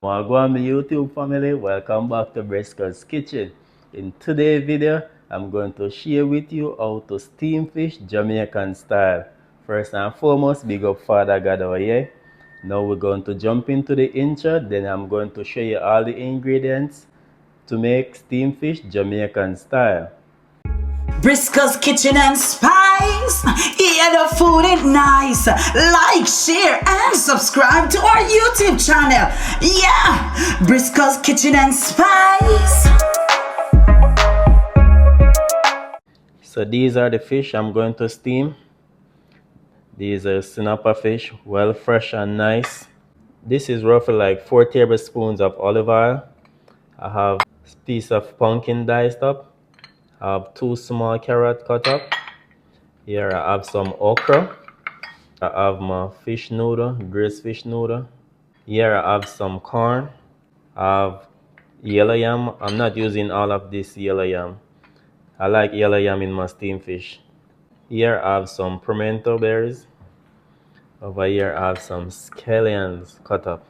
Welcome my YouTube family, welcome back to Briscoe's Kitchen. In today's video, I'm going to share with you how to steam fish Jamaican style. First and foremost, big up Father God over here. Now we're going to jump into the intro, then I'm going to show you all the ingredients to make steam fish Jamaican style. Briscoe's Kitchen and Spice. Yeah, the food is nice. Like, share, and subscribe to our YouTube channel. Yeah, Briscoe's Kitchen and Spice. So these are the fish I'm going to steam. These are snapper fish, well fresh and nice. This is roughly like 4 tablespoons of olive oil. I have a piece of pumpkin diced up. I have 2 small carrots cut up. Here I have some okra. I have my fish noodle, braised fish noodle. Here I have some corn. I have yellow yam. I'm not using all of this yellow yam. I like yellow yam in my steamed fish. Here I have some pimento berries. Over here I have some scallions cut up.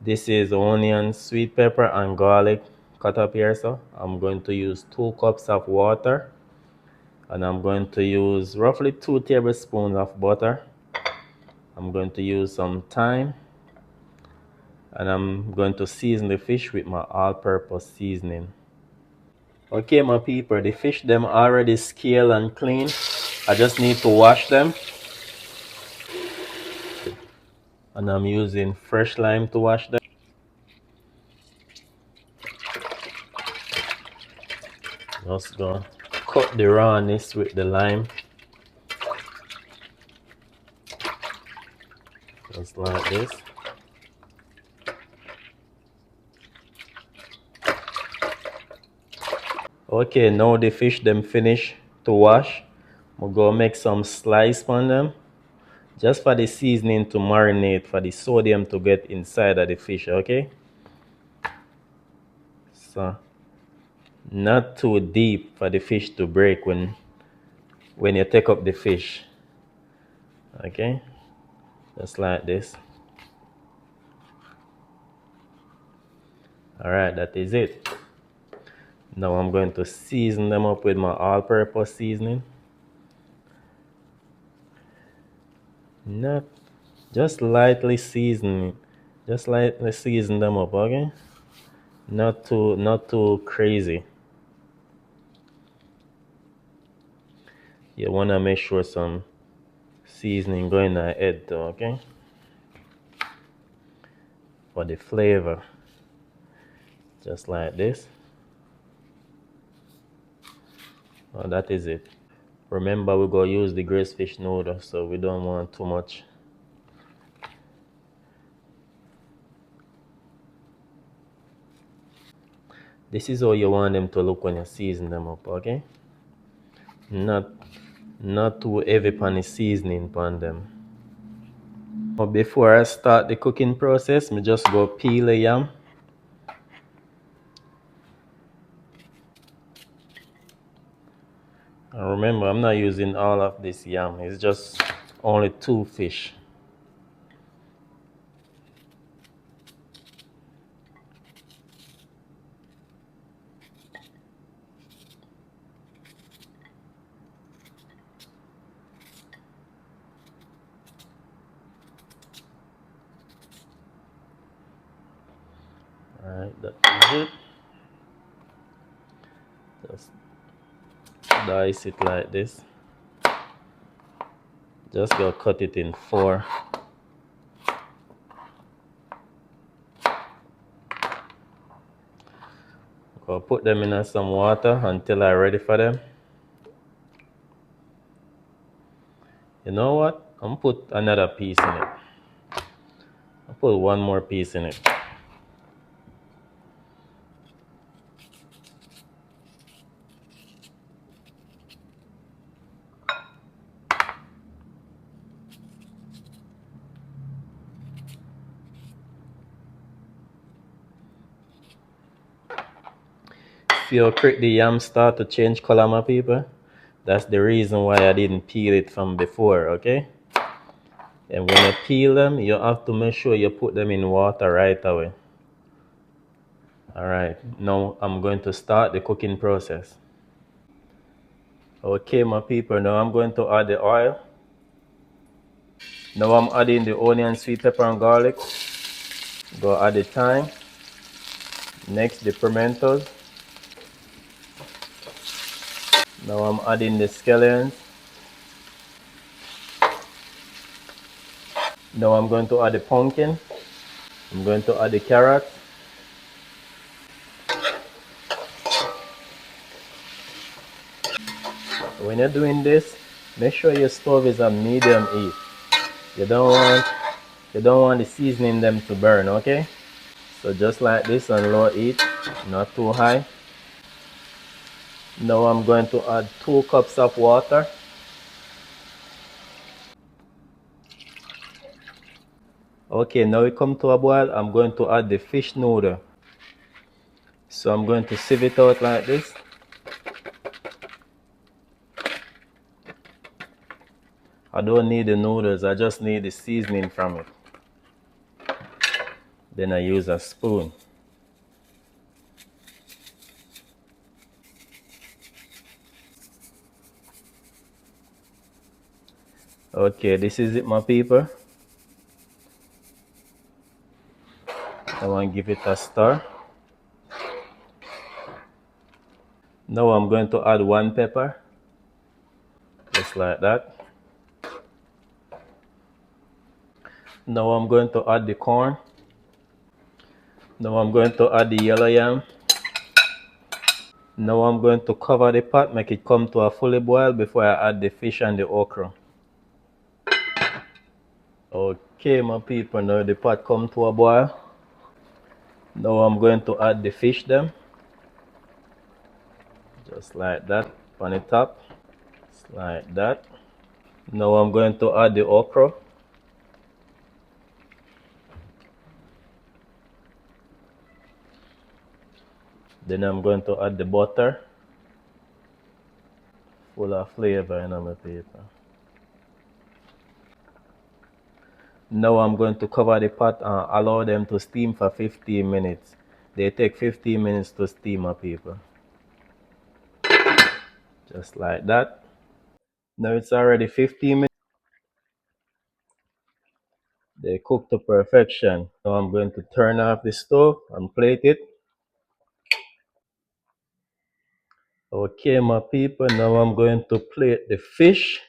This is onion, sweet pepper, and garlic cut up here. So I'm going to use 2 cups of water, and I'm going to use roughly 2 tablespoons of butter. I'm going to use some thyme, and I'm going to season the fish with my all-purpose seasoning. Okay, my people, the fish them already scaled and clean. I just need to wash them, and I'm using fresh lime to wash them. Just gonna cut the rawness with the lime, just like this. Okay, now the fish them finish to wash. I'm gonna make some slice on them, just for the seasoning to marinate, for the sodium to get inside of the fish. Okay, so not too deep for the fish to break when you take up the fish. Okay, just like this. All right, that is it. Now I'm going to season them up with my all-purpose seasoning. Not just lightly season, just lightly season them up. Okay, not too crazy. You wanna make sure some seasoning going ahead though, okay? For the flavor. Just like this. Oh, that is it. Remember, we're gonna use the braised fish noodle, so we don't want too much. This is how you want them to look when you season them up, okay? Not too heavy on the seasoning on them. But before I start the cooking process, me just go peel the yam. And remember, I'm not using all of this yam. It's just only 2 fish. Alright, that is it. Just dice it like this. Just go cut it in 4. Go put them in some water until I'm ready for them. You know what? I'm gonna put another piece in it. I'll put one more piece in it. If you create the yam start to change color, my people, that's the reason why I didn't peel it from before, okay? And when you peel them, you have to make sure you put them in water right away. All right, now I'm going to start the cooking process. Okay, my people, now I'm going to add the oil. Now I'm adding the onion, sweet pepper, and garlic. Go add the thyme. Next, the pimentos. Now I'm adding the scallions. Now I'm going to add the pumpkin. I'm going to add the carrot. When you're doing this, make sure your stove is on medium heat. You don't want the seasoning them to burn, okay? So just like this on low heat, not too high. Now I'm going to add 2 cups of water. Okay, now it come to a boil, I'm going to add the fish noodle. So I'm going to sieve it out like this. I don't need the noodles, I just need the seasoning from it. Then I use a spoon. Okay, this is it, my people. I want to give it a stir. Now I'm going to add 1 pepper. Just like that. Now I'm going to add the corn. Now I'm going to add the yellow yam. Now I'm going to cover the pot, make it come to a fully boil before I add the fish and the okra. Okay, my people, now the pot come to a boil. Now I'm going to add the fish them. Just like that, on the top. Just like that. Now I'm going to add the okra. Then I'm going to add the butter. Full of flavor, you know, my people. Now I'm going to cover the pot and allow them to steam for 15 minutes. They take 15 minutes to steam, my people. Just like that. Now it's already 15 minutes. They cook to perfection. Now I'm going to turn off the stove and plate it. Okay, my people, now I'm going to plate the fish.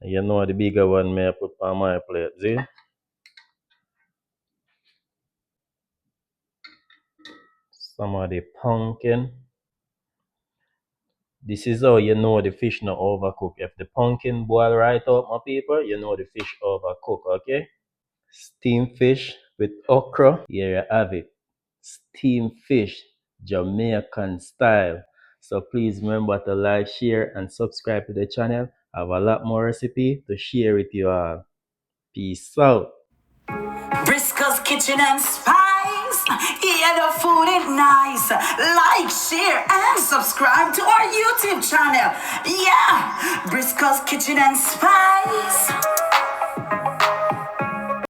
You know the bigger one may I put on my plate, see? Some of the pumpkin. This is how you know the fish not overcooked. If the pumpkin boil right out, my people, you know the fish overcooked, okay? Steamed fish with okra. Here you have it. Steamed fish, Jamaican style. So please remember to like, share, and subscribe to the channel. I have a lot more recipe to share with you all. Peace out. Briscoe's Kitchen and Spice. Yeah, the food is nice. Like, share, and subscribe to our YouTube channel. Yeah, Briscoe's Kitchen and Spice.